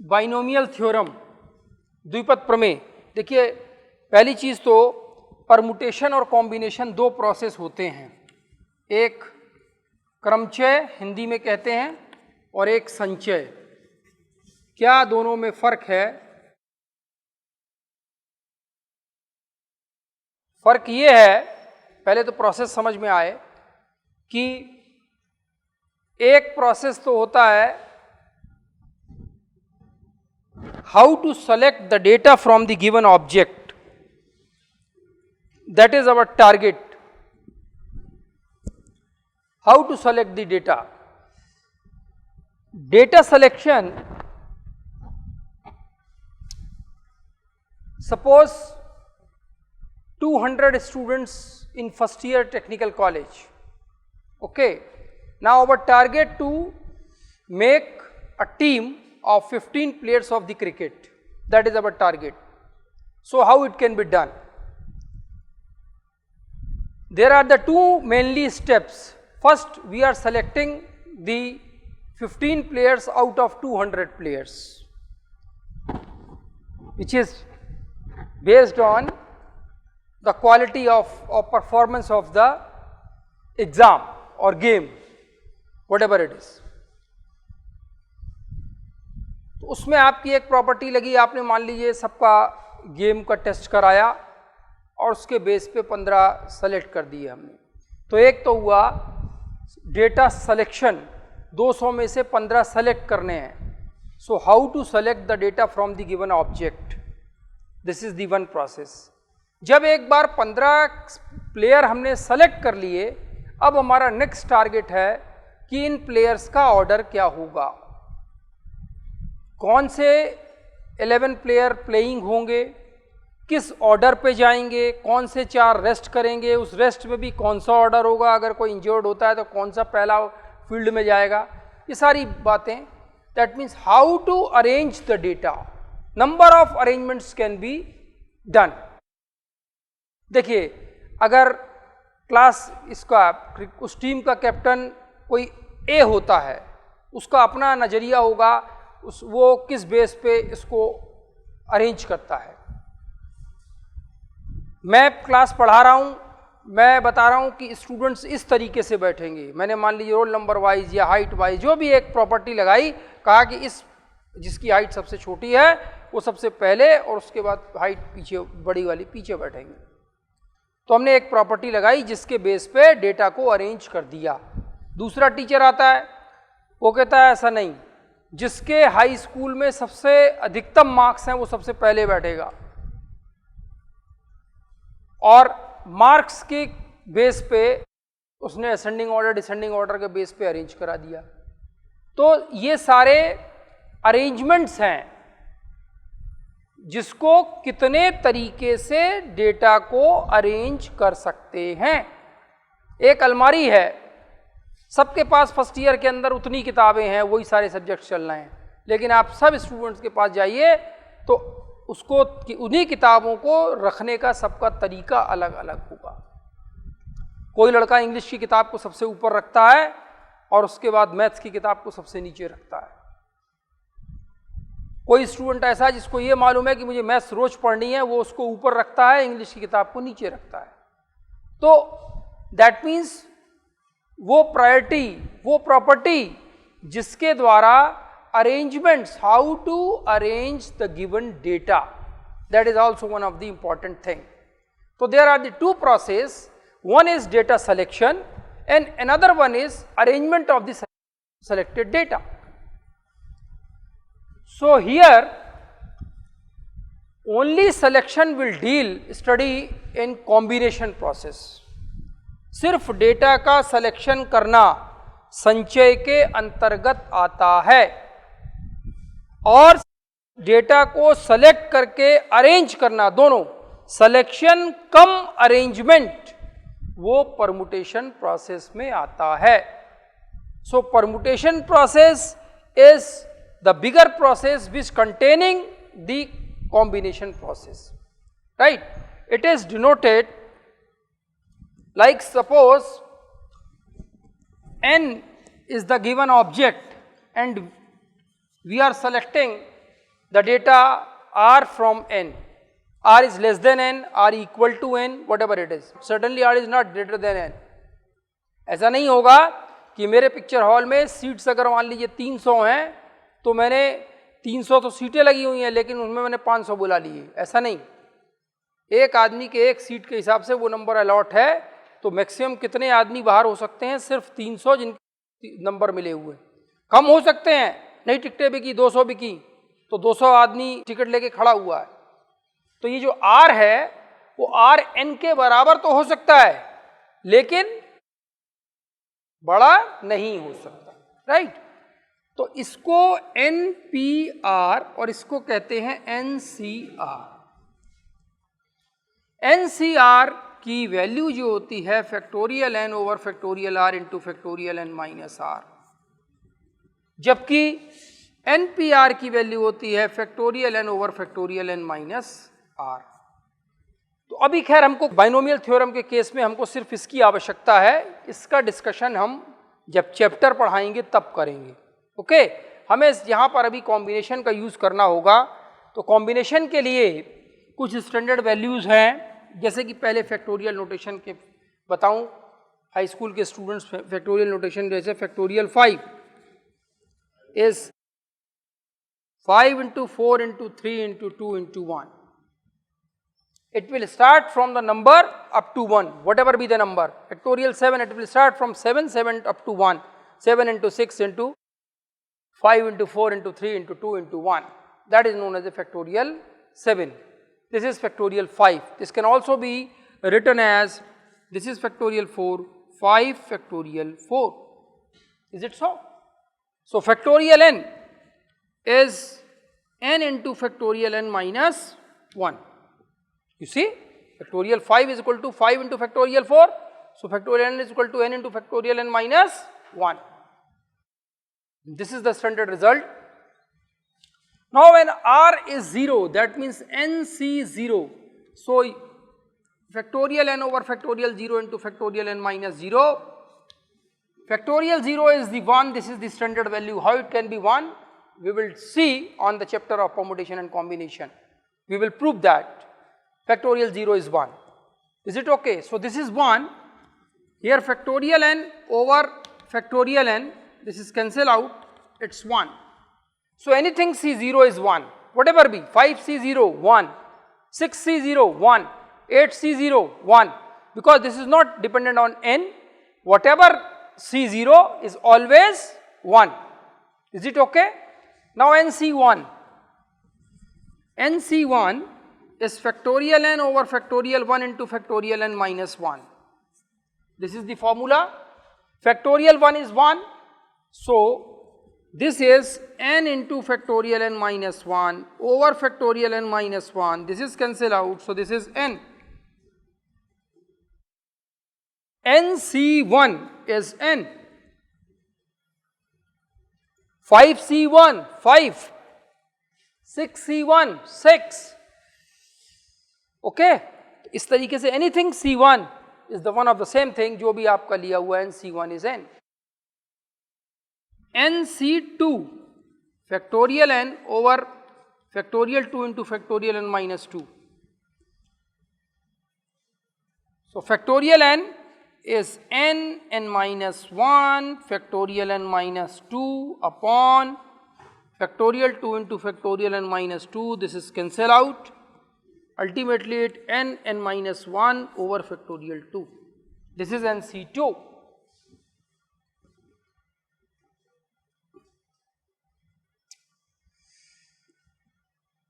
Binomial theorem, द्विपद प्रमेय। देखिए पहली चीज तो परमुटेशन और कॉम्बिनेशन दो प्रोसेस होते हैं, एक क्रमचय हिंदी में कहते हैं और एक संचय। क्या दोनों में फर्क है? फर्क ये है, पहले तो प्रोसेस समझ में आए कि एक प्रोसेस तो होता है how to select the data from the given object, that is our target. How to select the data? Data selection, suppose 200 students in first year technical college. Okay, now our target to make a team of 15 players of the cricket, that is our target. So how it can be done? There are the two mainly steps. First we are selecting the 15 players out of 200 players, which is based on the quality of performance of the exam or game, whatever it is. तो उसमें आपकी एक property लगी, आपने मान लीजिए सबका game का टेस्ट कराया और उसके बेस पे 15 सेलेक्ट कर दिए हमने। तो एक तो हुआ डेटा सिलेक्शन, 200 में से 15 सेलेक्ट करने हैं। So how to select the data from the given object, this is the one process. जब एक बार 15 प्लेयर हमने सेलेक्ट कर लिए, अब हमारा नेक्स्ट टारगेट है कि इन प्लेयर्स का ऑर्डर क्या होगा, कौन से 11 प्लेयर प्लेइंग होंगे, किस ऑर्डर पे जाएंगे, कौन से 4 रेस्ट करेंगे, उस रेस्ट में भी कौन सा ऑर्डर होगा, अगर कोई इंजर्ड होता है तो कौन सा पहला फील्ड में जाएगा, ये सारी बातें। That means how to arrange the data, number of arrangements can be done. देखिए अगर क्लास इसका उस टीम का कैप्टन कोई ए होता है, उसका अपना नज़रिया होगा, वो किस बेस पे इसको अरेंज करता है। मैं क्लास पढ़ा रहा हूँ, मैं बता रहा हूँ कि स्टूडेंट्स इस तरीके से बैठेंगे, मैंने मान लीजिए रोल नंबर वाइज या हाइट वाइज जो भी एक प्रॉपर्टी लगाई, कहा कि इस जिसकी हाइट सबसे छोटी है वो सबसे पहले और उसके बाद हाइट पीछे बड़ी वाली पीछे बैठेंगे। तो हमने एक प्रॉपर्टी लगाई जिसके बेस पे डेटा को अरेंज कर दिया। दूसरा टीचर आता है, वो कहता है ऐसा नहीं, जिसके हाई स्कूल में सबसे अधिकतम मार्क्स हैं वो सबसे पहले बैठेगा, और मार्क्स के बेस पे उसने असेंडिंग ऑर्डर डिसेंडिंग ऑर्डर के बेस पे अरेंज करा दिया। तो ये सारे अरेंजमेंट्स हैं जिसको कितने तरीके से डेटा को अरेंज कर सकते हैं। एक अलमारी है, सबके पास फर्स्ट ईयर के अंदर उतनी किताबें हैं, वही सारे सब्जेक्ट चल रहे हैं, लेकिन आप सब स्टूडेंट्स के पास जाइए तो उसको उन्हीं किताबों को रखने का सबका तरीका अलग अलग होगा। कोई लड़का इंग्लिश की किताब को सबसे ऊपर रखता है और उसके बाद मैथ्स की किताब को सबसे नीचे रखता है। कोई स्टूडेंट ऐसा है जिसको ये मालूम है कि मुझे मैथ्स रोज पढ़नी है, वो उसको ऊपर रखता है, इंग्लिश की किताब को नीचे रखता है। तो दैट मीन्स वो प्रायोरिटी, वो प्रॉपर्टी जिसके द्वारा arrangements, how to arrange the given data, that is also one of the important thing. So there are the two process, one is data selection and another one is arrangement of the selected data. So here only selection will study in combination process. सिर्फ data का selection करना संचय के अंतर्गत आता है, और data को सेलेक्ट करके अरेंज करना, दोनों सिलेक्शन कम अरेंजमेंट, वो परमुटेशन प्रोसेस में आता है। So permutation process is the bigger process which containing the combination process, right? It is denoted like suppose n is the given object and we are selecting the data r from n, r is less than n, r equal to n, whatever it is, certainly r is not greater than n. ऐसा नहीं होगा कि मेरे picture hall में seats अगर मान लीजिए 300 हैं तो मैंने 300 तो सीटें लगी हुई हैं लेकिन उनमें मैंने 500 बुला लिए, ऐसा नहीं। एक आदमी के एक सीट के हिसाब से वो नंबर अलॉट है, तो मैक्सिमम कितने आदमी बाहर हो सकते हैं? सिर्फ 300 जिनके नंबर मिले हुए। कम हो सकते हैं, नहीं टिकटें बिकी 200 बिकी तो 200 आदमी टिकट लेके खड़ा हुआ है। तो ये जो आर है वो आर एन के बराबर तो हो सकता है लेकिन बड़ा नहीं हो सकता, राइट। तो इसको एन पी आर और इसको कहते हैं n C r. N C r की वैल्यू जो होती है factorial n over factorial r into factorial n minus r, जबकि एन पी आर की वैल्यू होती है factorial n over factorial n minus r. तो अभी खैर हमको बाइनोमियल थ्योरम के केस में हमको सिर्फ इसकी आवश्यकता है, इसका डिस्कशन हम जब चैप्टर पढ़ाएंगे तब करेंगे। ओके, हमें यहाँ पर अभी कॉम्बिनेशन का यूज़ करना होगा। तो कॉम्बिनेशन के लिए कुछ स्टैंडर्ड वैल्यूज़ हैं, जैसे कि पहले फैक्टोरियल नोटेशन के बताऊं, हाई स्कूल के स्टूडेंट्स फैक्टोरियल नोटेशन जैसे factorial 5 is 5 into 4 into 3 into 2 into 1. It will start from the number up to 1, whatever be the number. Factorial 7, it will start from 7 up to 1. 7 into 6 into 5 into 4 into 3 into 2 into 1. That is known as a factorial 7. This is factorial 5. This can also be written as, this is factorial 4, 5 factorial 4. Is it so? So factorial n is n into factorial n minus 1. You see, factorial 5 is equal to 5 into factorial 4. So factorial n is equal to n into factorial n minus 1. This is the standard result. Now when r is 0, that means nc 0. So factorial n over factorial 0 into factorial n minus 0. Factorial 0 is the 1, this is the standard value. How it can be 1? We will see on the chapter of permutation and combination. We will prove that factorial 0 is 1. Is it okay? So this is 1. Here factorial n over factorial n, this is cancel out, it's 1. So anything C0 is 1, whatever be, 5C0, 1, 6C0, 1, 8C0, 1, because this is not dependent on n, whatever C0 is always 1. Is it okay? Now NC1. NC1 is factorial n over factorial 1 into factorial n minus 1. This is the formula. Factorial 1 is 1. So this is n into factorial n minus 1 over factorial n minus 1. This is cancel out. So this is n. NC1 is n. 5C1, 5. 6C1, 6. Okay? इस तरीके से anything C1 is the one of the same thing, जो भी आपका लिया हुआ n, C1 is n. NC2 factorial n over factorial 2 into factorial n minus 2. So factorial n is n minus 1 factorial n minus 2 upon factorial 2 into factorial n minus 2. This is cancel out. Ultimately it n minus 1 over factorial 2. This is NC2.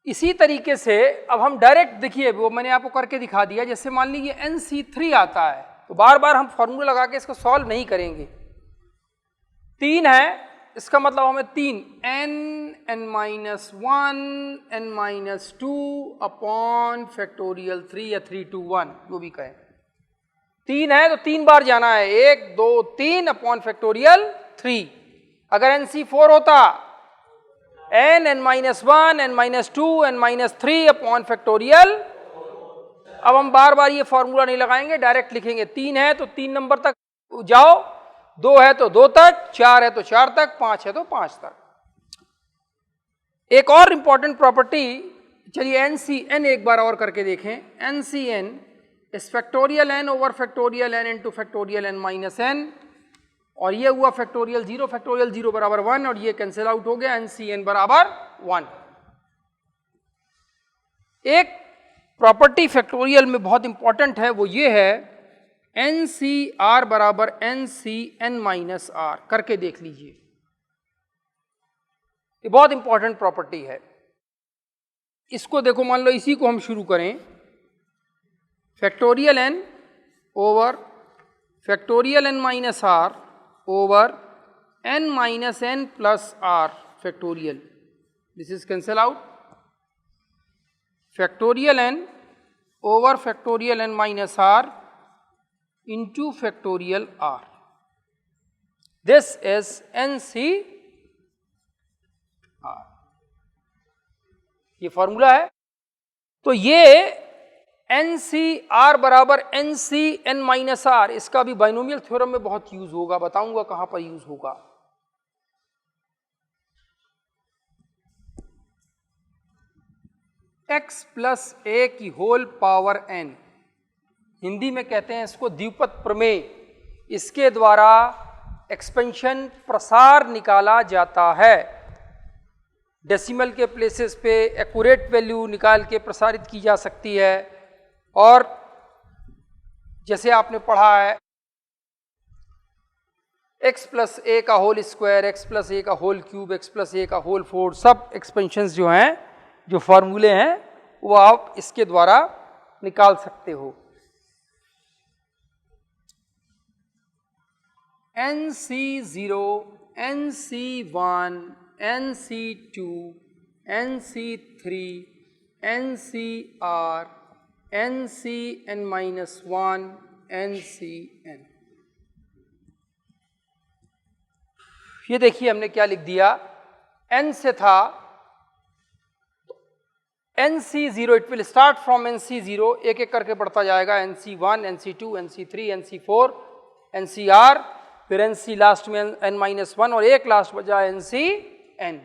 इसी तरीके से अब हम direct देखिए, वो मैंने आपको करके दिखा दिया। जैसे मान लीजिए NC3 आता है तो बार बार हम फॉर्मूला लगा के इसको सॉल्व नहीं करेंगे। 3 है, इसका मतलब हमें 3 n minus 1 n minus 2 upon factorial 3 या 3 to 1 जो भी कहें। 3 है तो 3 बार जाना है, 1 2 3 अपॉन फैक्टोरियल 3। अगर NC4 होता n minus 1 n minus 2 n minus 3 upon factorial. अब हम बार बार ये फॉर्मूला नहीं लगाएंगे, डायरेक्ट लिखेंगे। 3 है तो 3 नंबर तक जाओ, 2 है तो 2 तक, 4 है तो 4 तक, 5 है तो 5 तक। एक और इंपॉर्टेंट प्रॉपर्टी, चलिए NCN एक बार और करके देखें। NCN इस factorial n over factorial n into factorial n minus n, और ये हुआ फैक्टोरियल 0 बराबर 1, और ये कैंसिल आउट हो गया, NCN बराबर 1। एक प्रॉपर्टी फैक्टोरियल में बहुत इंपॉर्टेंट है, वो ये है NCR बराबर NCN माइनस R, करके देख लीजिए, ये बहुत इंपॉर्टेंट प्रॉपर्टी है। इसको देखो, मान लो इसी को हम शुरू करें, factorial n over factorial n minus R over n minus n plus R factorial, this is cancel out, factorial n over factorial n minus R into factorial R, this is NCR, ये formula है। तो ये NCR बराबर NCN minus R, इसका भी binomial theorem में बहुत use होगा, बताऊंगा कहां पर यूज होगा। x प्लस a की होल पावर n, हिंदी में कहते हैं इसको द्विपद प्रमेय, इसके द्वारा एक्सपेंशन प्रसार निकाला जाता है। डेसिमल के प्लेसेस पे एक्यूरेट वैल्यू निकाल के प्रसारित की जा सकती है, और जैसे आपने पढ़ा है x प्लस a का whole square, x plus a का whole cube, x plus a का होल 4, सब एक्सपेंशंस जो हैं, जो फॉर्मूले हैं, वो आप इसके द्वारा निकाल सकते हो। NC0, NC1, NC2, NC3, NCR, NCN-1, NCN। ये देखिए हमने क्या लिख दिया, N से था NC0, it will start from NC0, एक एक करके बढ़ता जाएगा, NC1, NC2, NC3, NC4, NCR, फिर NC लास्ट में N-1, और एक लास्ट बचा NCN।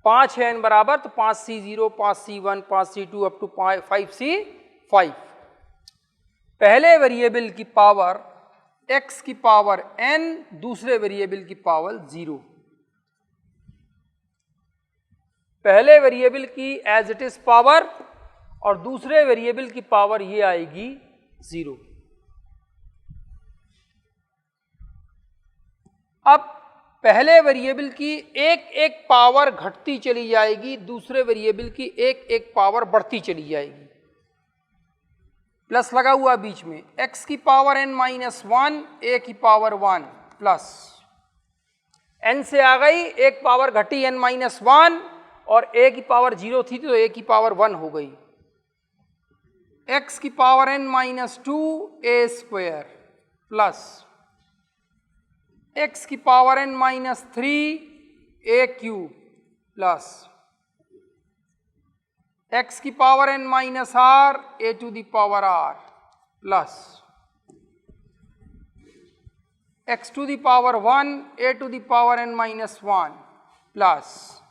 5 है n बराबर, तो 5C0, 5C1, 5C2 up to 5C5। पहले वेरिएबल की पावर x की पावर n, दूसरे वेरिएबल की पावर 0। पहले वेरिएबल की एज इट इज पावर, और दूसरे वेरिएबल की पावर ये आएगी 0। अब पहले वेरिएबल की एक एक पावर घटती चली जाएगी, दूसरे वेरिएबल की एक एक पावर बढ़ती चली जाएगी, प्लस लगा हुआ बीच में, x की पावर n-1, a की पावर 1 प्लस n से आ गई, एक पावर घटी n-1, और a की पावर 0 थी तो a की पावर 1 हो गई, x की power n-2 a square plus x की power n-3 a cube plus x की power n-r a to the power r plus x to the power 1 a to the power n-1 plus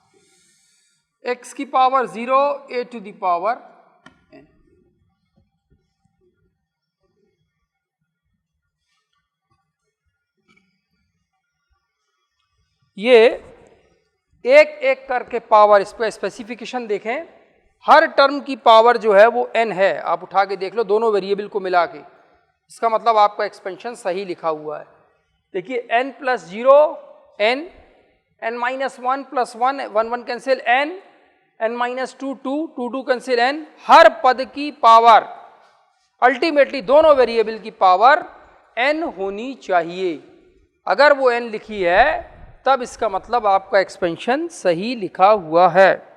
x की power 0 a to the power n। ये एक एक करके power, इस पर specification देखें, हर term की पावर जो है वो n है, आप उठा के देख लो दोनों वेरिएबल को मिला के, इसका मतलब आपका एक्सपेंशन सही लिखा हुआ है। देखिए n plus 0 n, n-1 plus 1, 1 cancel n, n-2 2 2 cancel n, हर पद की पावर अल्टीमेटली दोनों वेरिएबल की पावर n होनी चाहिए। अगर वो n लिखी है तब इसका मतलब आपका एक्सपेंशन सही लिखा हुआ है।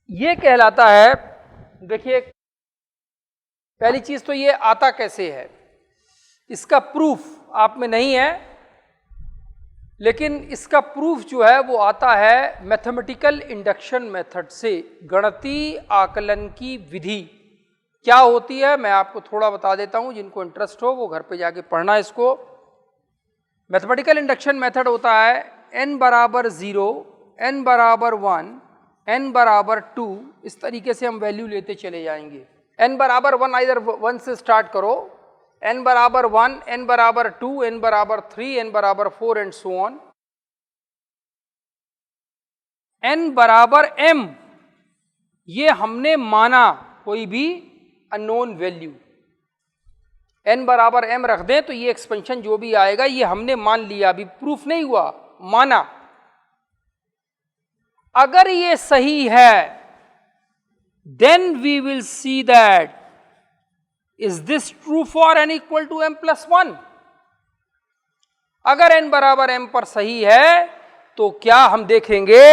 ये कहलाता है, देखिए पहली चीज तो ये आता कैसे है, इसका प्रूफ आप में नहीं है, लेकिन इसका प्रूफ जो है वो आता है मैथमेटिकल इंडक्शन मेथड से, गणितीय आकलन की विधि। क्या होती है मैं आपको थोड़ा बता देता हूं, जिनको इंटरेस्ट हो वो घर पे जाके पढ़ना इसको। मैथमेटिकल इंडक्शन मेथड होता है n बराबर 0, n बराबर 1, n बराबर 2, इस तरीके से हम वैल्यू लेते चले जाएंगे। n बराबर 1 आइदर 1 से स्टार्ट करो, n बराबर 1, n बराबर 2, n बराबर 3, n बराबर 4 एंड सो ऑन। n बराबर m, ये हमने माना कोई भी अननोन वैल्यू, n बराबर m रख दें तो ये एक्सपेंशन जो भी आएगा ये हमने मान लिया, अभी प्रूफ नहीं हुआ, माना। अगर ये सही है then we will see that is this true for n equal to m plus 1। अगर n बराबर m पर सही है तो क्या हम देखेंगे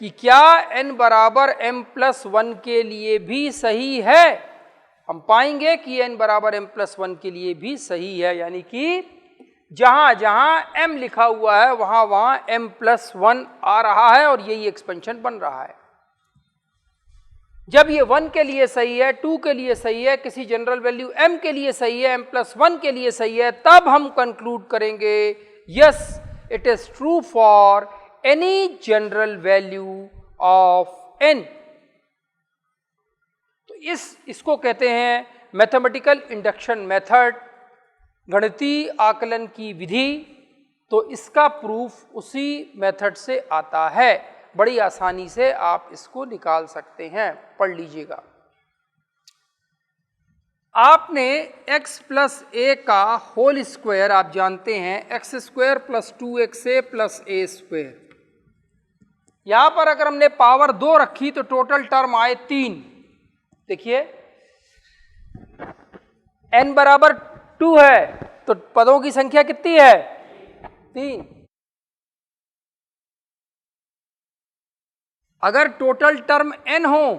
कि क्या n बराबर m प्लस 1 के लिए भी सही है। हम पाएंगे कि n बराबर m प्लस 1 के लिए भी सही है, यानी कि जहां जहां m लिखा हुआ है वहां वहां m प्लस 1 आ रहा है और यही एक्सपेंशन बन रहा है। जब ये 1 के लिए सही है, 2 के लिए सही है, किसी जनरल वैल्यू m के लिए सही है, m प्लस 1 के लिए सही है, तब हम कंक्लूड करेंगे yes it is true for any general value of n। तो इसको कहते हैं मैथमेटिकल इंडक्शन मेथड, गणितीय आकलन की विधि। तो इसका प्रूफ उसी मेथड से आता है, बड़ी आसानी से आप इसको निकाल सकते हैं, पढ़ लीजिएगा। आपने x प्लस a का होल स्क्वायर आप जानते हैं x square plus 2xa plus a square, यहां पर अगर हमने पावर 2 रखी तो टोटल टर्म आए 3। देखिए n बराबर 2 है तो पदों की संख्या कितनी है 3। अगर टोटल टर्म n हो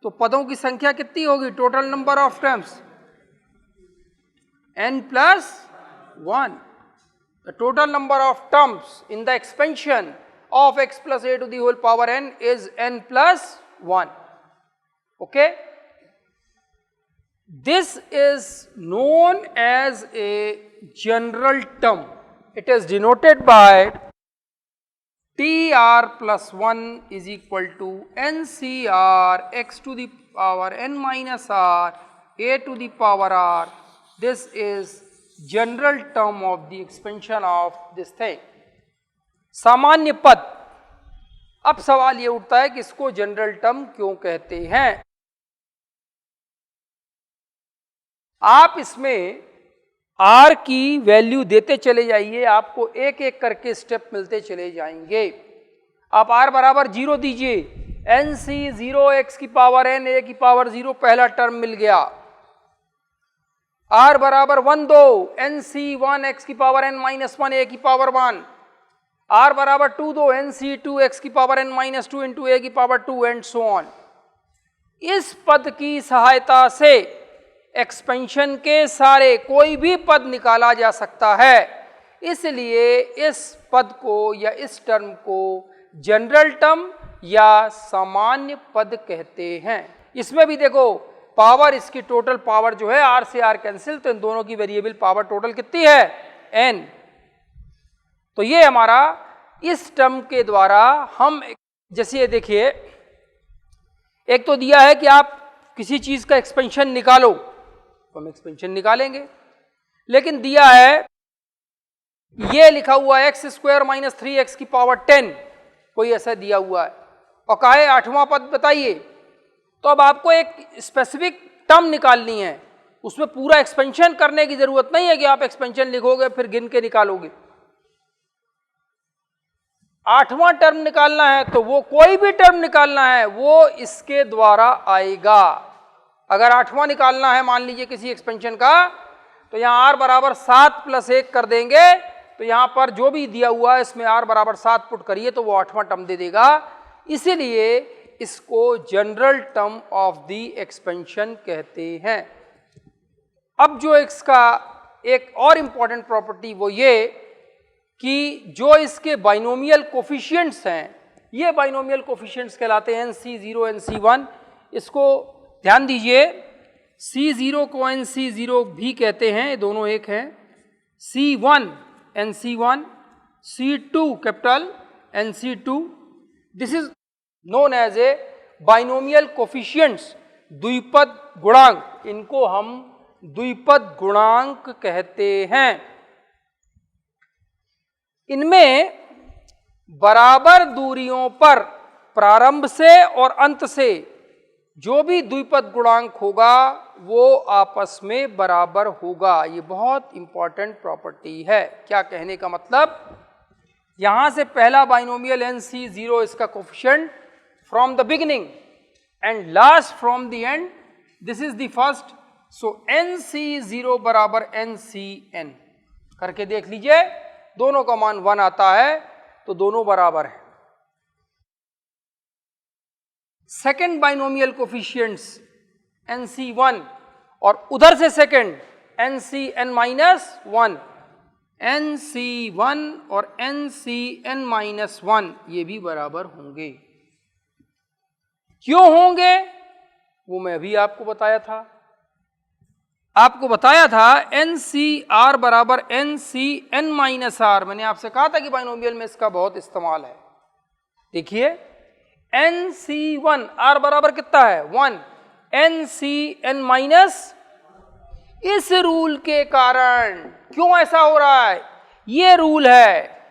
तो पदों की संख्या कितनी होगी, total number of terms n plus 1। The total number of terms in the expansion of x plus a to the whole power n is n plus 1. Okay, this is known as a general term. It is denoted by tr plus 1 is equal to ncr x to the power n minus r a to the power r. This is general term of the expansion of this thing. सामान्य पद। अब सवाल ये उठता है कि इसको general term क्यों कहते हैं। आप इसमें r की वैल्यू देते चले जाइए, आपको एक एक करके स्टेप मिलते चले जाएंगे। आप r बराबर 0 दीजिए, nc 0 x की पावर n a की पावर 0 पहला टर्म मिल गया। r बराबर 1 दो, nc 1 x की पावर n माइनस 1 a की पावर 1। r बराबर 2 दो, nc 2 x की power n minus 2 into a की पावर 2 एंड सो ऑन। इस पद की सहायता से एक्सपेंशन के सारे कोई भी पद निकाला जा सकता है, इसलिए इस पद को या इस टर्म को जनरल टर्म या सामान्य पद कहते हैं। इसमें भी देखो पावर, इसकी टोटल पावर जो है r से r कैंसिल, तो इन दोनों की वेरिएबल पावर टोटल कितनी है n। तो ये हमारा इस टर्म के द्वारा हम, जैसे ये देखिए एक तो दिया है कि आप किसी चीज का एक्सपेंशन निकालो तो हम एक्सपेंशन निकालेंगे, लेकिन दिया है ये लिखा हुआ है x स्क्वायर माइनस 3x की पावर 10, कोई ऐसा दिया हुआ है और कहा है 8वां पद बताइए। तो अब आपको एक स्पेसिफिक टर्म निकालनी है, उसमें पूरा एक्सपेंशन करने की जरूरत नहीं है कि आप एक्सपेंशन लिखोगे फिर गिन के निकालोगे। 8वां टर्म निकालना है तो वो कोई भी टर्म निकालना है वो इसके द्वारा आएगा। अगर 8वां निकालना है मान लीजिए किसी एक्सपेंशन का, तो यहाँ r बराबर 7 प्लस 1 कर देंगे, तो यहाँ पर जो भी दिया हुआ है इसमें r बराबर 7 पुट करिए तो वो 8वां टर्म दे देगा। इसीलिए इसको general term of the expansion कहते हैं। अब जो इसका एक और इंपॉर्टेंट प्रॉपर्टी वो ये कि जो इसके बाइनोमियल कोफिशिएंट्स हैं, ये बाइनोमियल कोफिशिएंट्स कहलाते हैं nc0 nc1। इसको ध्यान दीजिए, c0 को nc0 भी कहते हैं, दोनों एक हैं। c1 NC1, C2 capital NC2. This is known as a binomial coefficients, द्विपद गुणांक, इनको हम द्विपद गुणांक कहते हैं। इनमें बराबर दूरियों पर प्रारंभ से और अंत से जो भी द्विपद गुणांक होगा वो आपस में बराबर होगा। ये बहुत इंपॉर्टेंट प्रॉपर्टी है। क्या कहने का मतलब, यहां से पहला बाइनोमियल NC0 इसका coefficient from the beginning and last from the end, this is the first, so NC0 बराबर NCN करके देख लीजिए, दोनों का मान 1 आता है तो दोनों बराबर हैं। सेकेंड बाइनोमियल कोफिशिएंट्स NC1 और उधर से सेकेंड NCN-1, NC1 और NCN-1 ये भी बराबर होंगे। क्यों होंगे वो मैं अभी आपको बताया था। आपको बताया था NCR बराबर NCN-R, मैंने आपसे कहा था कि बाइनोमियल में इसका बहुत इस्तेमाल है। देखिए NC1 R बराबर कितना है 1, NCN-, इस रूल के कारण क्यों ऐसा हो रहा है, ये रूल है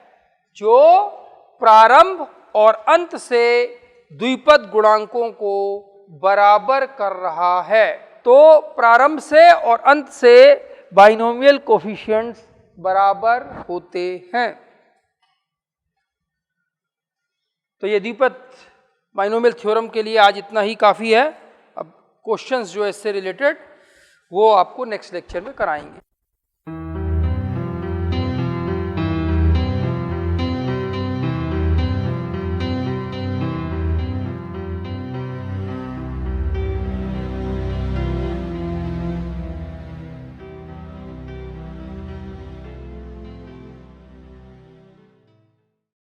जो प्रारंभ और अंत से द्विपद गुणांकों को बराबर कर रहा है। तो प्रारंभ से और अंत से बाइनोमियल कोफिशिएंट्स बराबर होते हैं। तो ये द्विपद बाइनोमियल थ्योरम के लिए आज इतना ही काफ़ी है। अब क्वेश्चंस जो है इससे रिलेटेड वो आपको नेक्स्ट लेक्चर में कराएंगे।